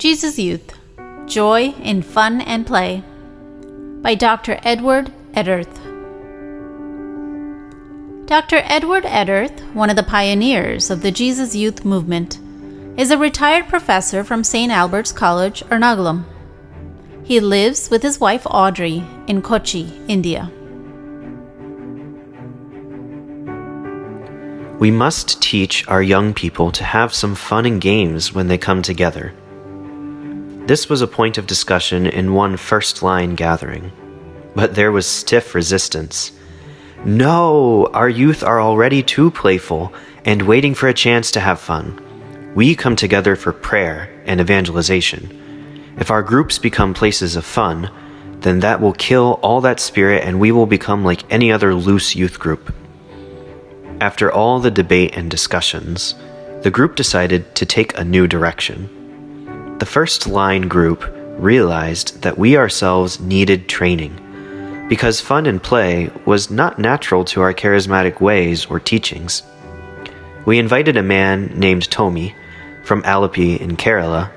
Jesus Youth, Joy in Fun and Play by Dr. Edezhath. Dr. Edezhath, one of the pioneers of the Jesus Youth movement, is a retired professor from St. Albert's College, Ernakulam. He lives with his wife Audrey in Kochi, India. We must teach our young people to have some fun and games when they come together. This was a point of discussion in one first-line gathering, but there was stiff resistance. No, our youth are already too playful and waiting for a chance to have fun. We come together for prayer and evangelization. If our groups become places of fun, then that will kill all that spirit and we will become like any other loose youth group. After all the debate and discussions, the group decided to take a new direction. The first line group realized that we ourselves needed training, because fun and play was not natural to our charismatic ways or teachings. We invited a man named Tomi from Alleppey in Kerala,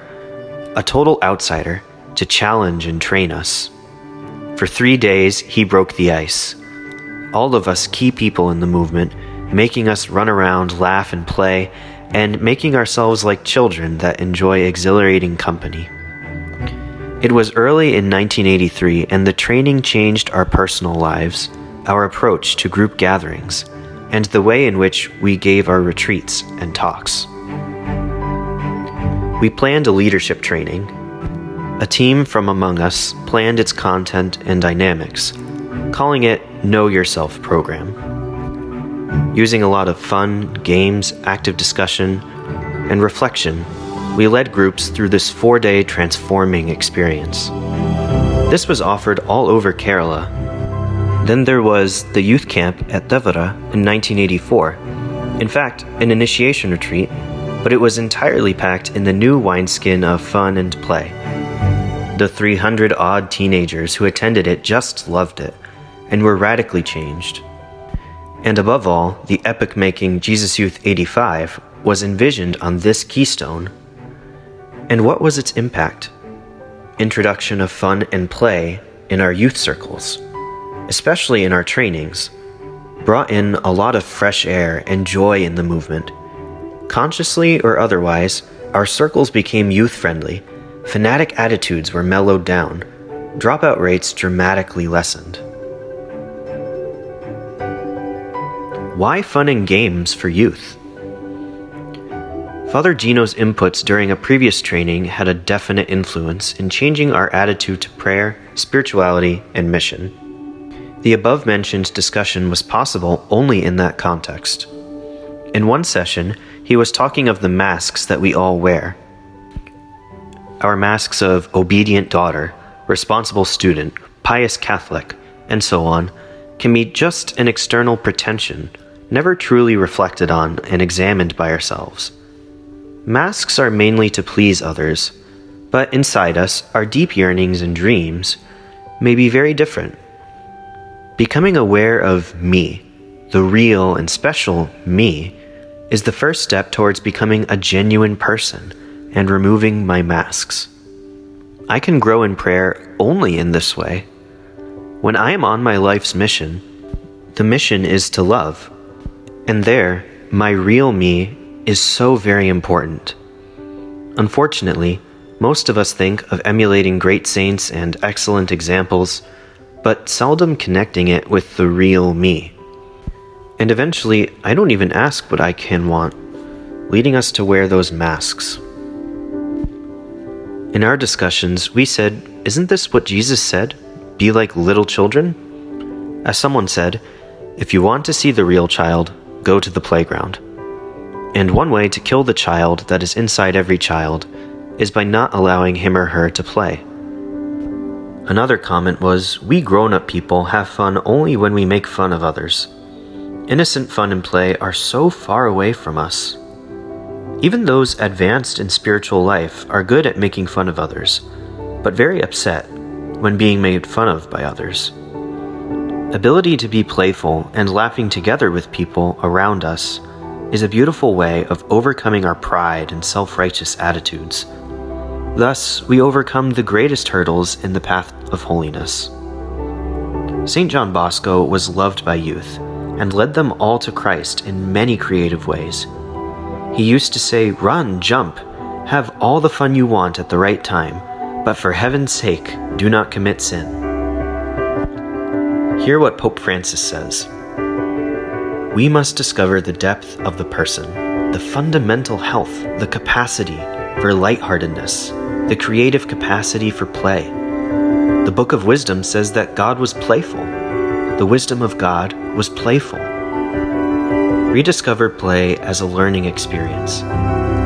a total outsider, to challenge and train us. For 3 days, he broke the ice. All of us key people in the movement, making us run around, laugh and play, and making ourselves like children that enjoy exhilarating company. It was early in 1983, and the training changed our personal lives, our approach to group gatherings, and the way in which we gave our retreats and talks. We planned a leadership training. A team from among us planned its content and dynamics, calling it Know Yourself Program. Using a lot of fun, games, active discussion, and reflection, we led groups through this 4-day transforming experience. This was offered all over Kerala. Then there was the youth camp at Edezhath in 1984. In fact, an initiation retreat, but it was entirely packed in the new wineskin of fun and play. The 300-odd teenagers who attended it just loved it, and were radically changed. And above all, the epic-making Jesus Youth 85 was envisioned on this keystone. And what was its impact? Introduction of fun and play in our youth circles, especially in our trainings, brought in a lot of fresh air and joy in the movement. Consciously or otherwise, our circles became youth-friendly, fanatic attitudes were mellowed down, dropout rates dramatically lessened. Why fun and games for youth? Father Gino's inputs during a previous training had a definite influence in changing our attitude to prayer, spirituality, and mission. The above-mentioned discussion was possible only in that context. In one session, he was talking of the masks that we all wear. Our masks of obedient daughter, responsible student, pious Catholic, and so on, can be just an external pretension, never truly reflected on and examined by ourselves. Masks are mainly to please others, but inside us, our deep yearnings and dreams may be very different. Becoming aware of me, the real and special me, is the first step towards becoming a genuine person and removing my masks. I can grow in prayer only in this way. When I am on my life's mission, the mission is to love. And there, my real me is so very important. Unfortunately, most of us think of emulating great saints and excellent examples, but seldom connecting it with the real me. And eventually, I don't even ask what I can want, leading us to wear those masks. In our discussions, we said, isn't this what Jesus said? Be like little children? As someone said, if you want to see the real child, go to the playground. And one way to kill the child that is inside every child is by not allowing him or her to play. Another comment was, we grown-up people have fun only when we make fun of others. Innocent fun and play are so far away from us. Even those advanced in spiritual life are good at making fun of others, but very upset when being made fun of by others. Ability to be playful and laughing together with people around us is a beautiful way of overcoming our pride and self-righteous attitudes. Thus, we overcome the greatest hurdles in the path of holiness. St. John Bosco was loved by youth and led them all to Christ in many creative ways. He used to say, "Run, jump, have all the fun you want at the right time, but for heaven's sake, do not commit sin." Hear what Pope Francis says. "We must discover the depth of the person, the fundamental health, the capacity for lightheartedness, the creative capacity for play. The Book of Wisdom says that God was playful. The wisdom of God was playful." Rediscover play as a learning experience,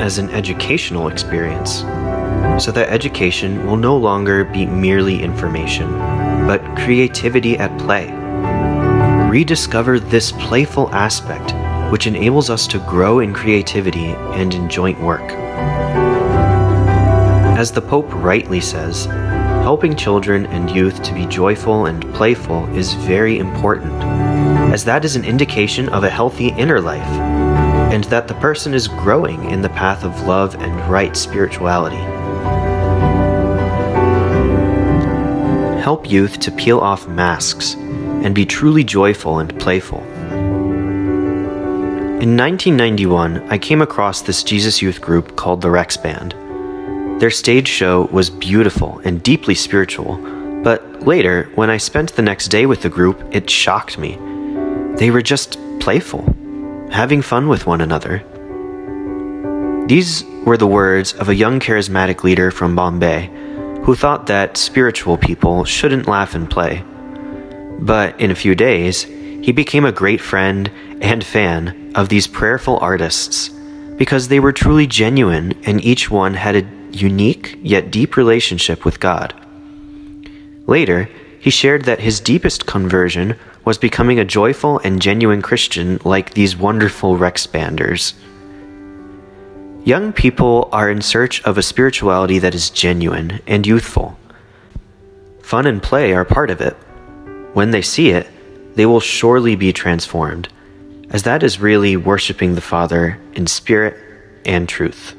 as an educational experience, so that education will no longer be merely information, but creativity at play. Rediscover this playful aspect, which enables us to grow in creativity and in joint work. As the Pope rightly says, helping children and youth to be joyful and playful is very important, as that is an indication of a healthy inner life, and that the person is growing in the path of love and right spirituality. Help youth to peel off masks and be truly joyful and playful. In 1991, I came across this Jesus Youth group called the Rex Band. Their stage show was beautiful and deeply spiritual, but later, when I spent the next day with the group, it shocked me. They were just playful, having fun with one another. These were the words of a young charismatic leader from Bombay who thought that spiritual people shouldn't laugh and play. But in a few days, he became a great friend and fan of these prayerful artists because they were truly genuine and each one had a unique yet deep relationship with God. Later, he shared that his deepest conversion was becoming a joyful and genuine Christian like these wonderful Rex Banders. Young people are in search of a spirituality that is genuine and youthful. Fun and play are part of it. When they see it, they will surely be transformed, as that is really worshiping the Father in spirit and truth.